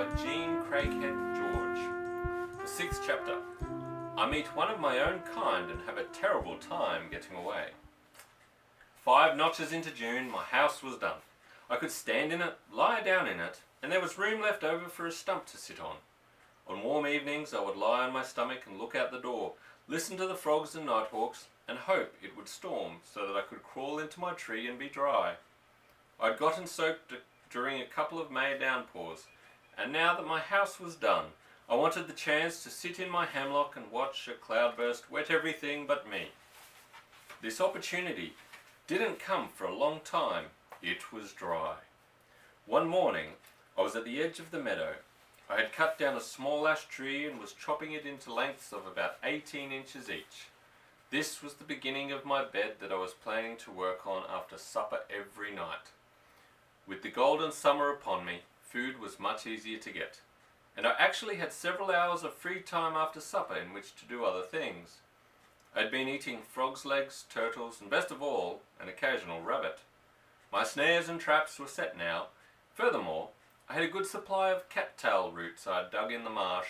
by Jean Craighead George. The 6th chapter. I meet one of my own kind and have a terrible time getting away. 5 notches into June, my house was done. I could stand in it, lie down in it, and there was room left over for a stump to sit on. On warm evenings I would lie on my stomach and look out the door, listen to the frogs and nighthawks, and hope it would storm so that I could crawl into my tree and be dry. I'd gotten soaked during a couple of May downpours, and now that my house was done, I wanted the chance to sit in my hammock and watch a cloudburst wet everything but me. This opportunity didn't come for a long time. It was dry. One morning, I was at the edge of the meadow. I had cut down a small ash tree and was chopping it into lengths of about 18 inches each. This was the beginning of my bed that I was planning to work on after supper every night. With the golden summer upon me, food was much easier to get, and I actually had several hours of free time after supper in which to do other things. I'd been eating frogs' legs, turtles, and best of all, an occasional rabbit. My snares and traps were set now. Furthermore, I had a good supply of cattail roots I'd dug in the marsh.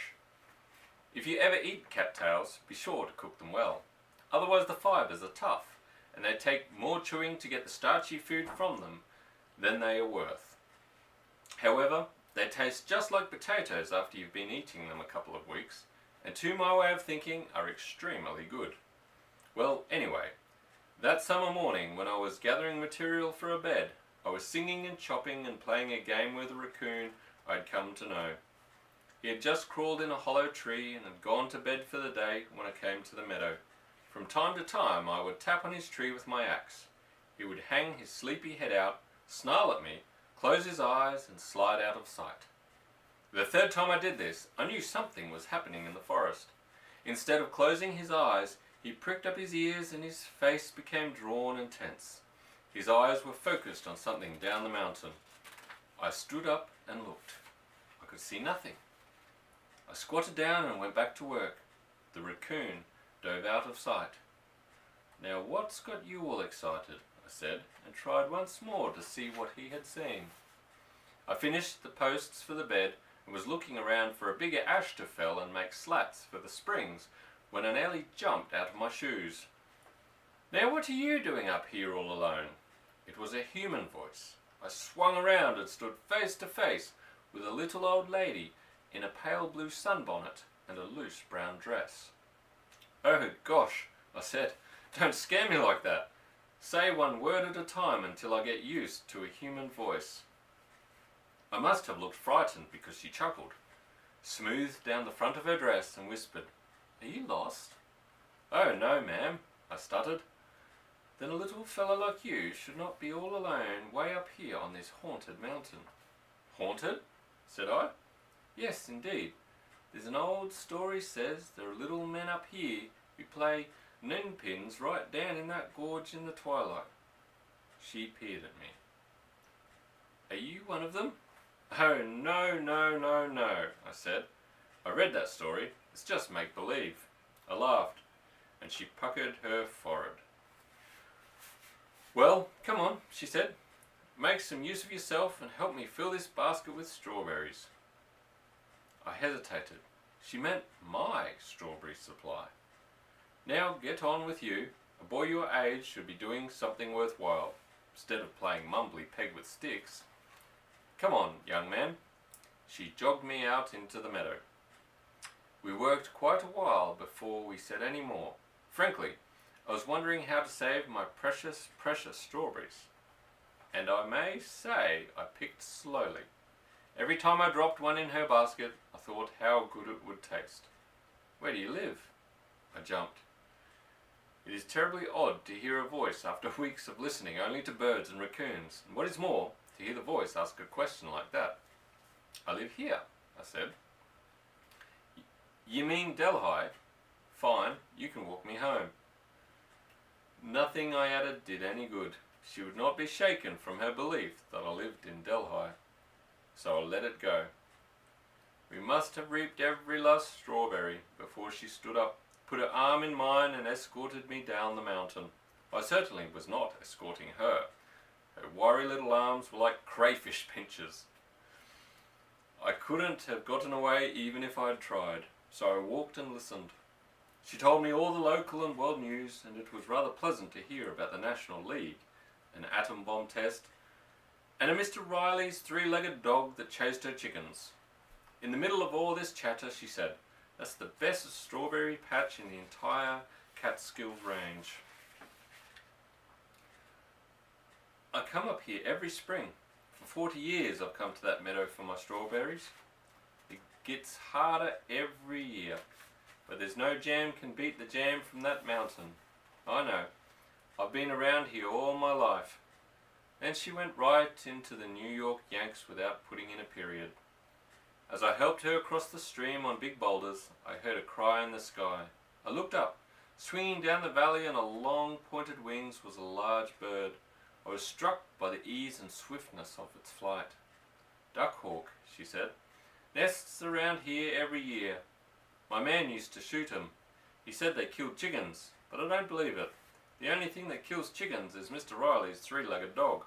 If you ever eat cattails, be sure to cook them well. Otherwise the fibres are tough, and they take more chewing to get the starchy food from them than they are worth. However, they taste just like potatoes after you've been eating them a couple of weeks, and to my way of thinking are extremely good. Well, anyway, that summer morning when I was gathering material for a bed, I was singing and chopping and playing a game with a raccoon I'd come to know. He had just crawled in a hollow tree and had gone to bed for the day when I came to the meadow. From time to time I would tap on his tree with my axe. He would hang his sleepy head out, snarl at me, close his eyes and slide out of sight. The third time I did this, I knew something was happening in the forest. Instead of closing his eyes, he pricked up his ears and his face became drawn and tense. His eyes were focused on something down the mountain. I stood up and looked. I could see nothing. I squatted down and went back to work. The raccoon dove out of sight. "Now what's got you all excited?" I said, and tried once more to see what he had seen. I finished the posts for the bed and was looking around for a bigger ash to fell and make slats for the springs when I nearly jumped out of my shoes. "Now what are you doing up here all alone?" It was a human voice. I swung around and stood face to face with a little old lady in a pale blue sunbonnet and a loose brown dress. "Oh gosh," I said, "don't scare me like that. Say one word at a time until I get used to a human voice." I must have looked frightened because she chuckled, smoothed down the front of her dress and whispered, "Are you lost?" "Oh no, ma'am," I stuttered. "Then a little fellow like you should not be all alone way up here on this haunted mountain." "Haunted?" said I. "Yes, indeed. There's an old story says there are little men up here who play ninpins right down in that gorge in the twilight." She peered at me. "Are you one of them?" "Oh, no, no, no, no," I said. "I read that story. It's just make-believe." I laughed, and she puckered her forehead. "Well, come on," she said. "Make some use of yourself and help me fill this basket with strawberries." I hesitated. She meant my strawberry supply. "Now get on with you. A boy your age should be doing something worthwhile, instead of playing mumbly peg with sticks. Come on, young man." She jogged me out into the meadow. We worked quite a while before we said any more. Frankly, I was wondering how to save my precious, precious strawberries. And I may say I picked slowly. Every time I dropped one in her basket, I thought how good it would taste. "Where do you live?" I jumped. It is terribly odd to hear a voice after weeks of listening only to birds and raccoons, and what is more, to hear the voice ask a question like that. "I live here," I said. "You mean Delhi? Fine, you can walk me home." Nothing I added did any good. She would not be shaken from her belief that I lived in Delhi. So I let it go. We must have reaped every last strawberry before she stood up, put her arm in mine and escorted me down the mountain. I certainly was not escorting her. Her wiry little arms were like crayfish pinchers. I couldn't have gotten away even if I'd tried, so I walked and listened. She told me all the local and world news, and it was rather pleasant to hear about the National League, an atom bomb test, and a Mr. Riley's three-legged dog that chased her chickens. In the middle of all this chatter, she said, "That's the best strawberry patch in the entire Catskill range. I come up here every spring. For 40 years I've come to that meadow for my strawberries. It gets harder every year, but there's no jam can beat the jam from that mountain. I know. I've been around here all my life." Then she went right into the New York Yanks without putting in a period. As I helped her across the stream on big boulders, I heard a cry in the sky. I looked up. Swinging down the valley on a long pointed wings was a large bird. I was struck by the ease and swiftness of its flight. "Duckhawk," she said. "Nests around here every year. My man used to shoot 'em. He said they killed chickens, but I don't believe it. The only thing that kills chickens is Mr. Riley's three-legged dog."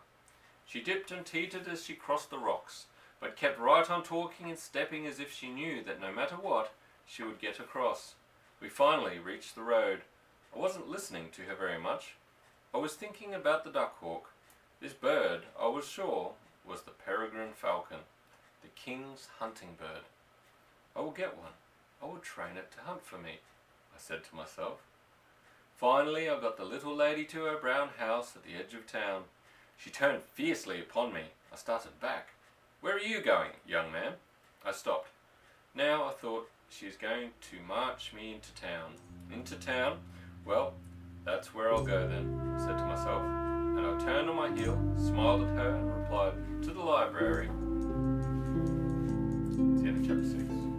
She dipped and teetered as she crossed the rocks, but kept right on talking and stepping as if she knew that no matter what, she would get across. We finally reached the road. I wasn't listening to her very much. I was thinking about the duckhawk. This bird, I was sure, was the peregrine falcon, the king's hunting bird. "I will get one. I will train it to hunt for me," I said to myself. Finally I got the little lady to her brown house at the edge of town. She turned fiercely upon me. I started back. "Where are you going, young man?" I stopped. Now I thought, she's going to march me into town. Into town? Well, that's where I'll go then, I said to myself, and I turned on my heel, smiled at her and replied, "To the library." It's the end of chapter 6.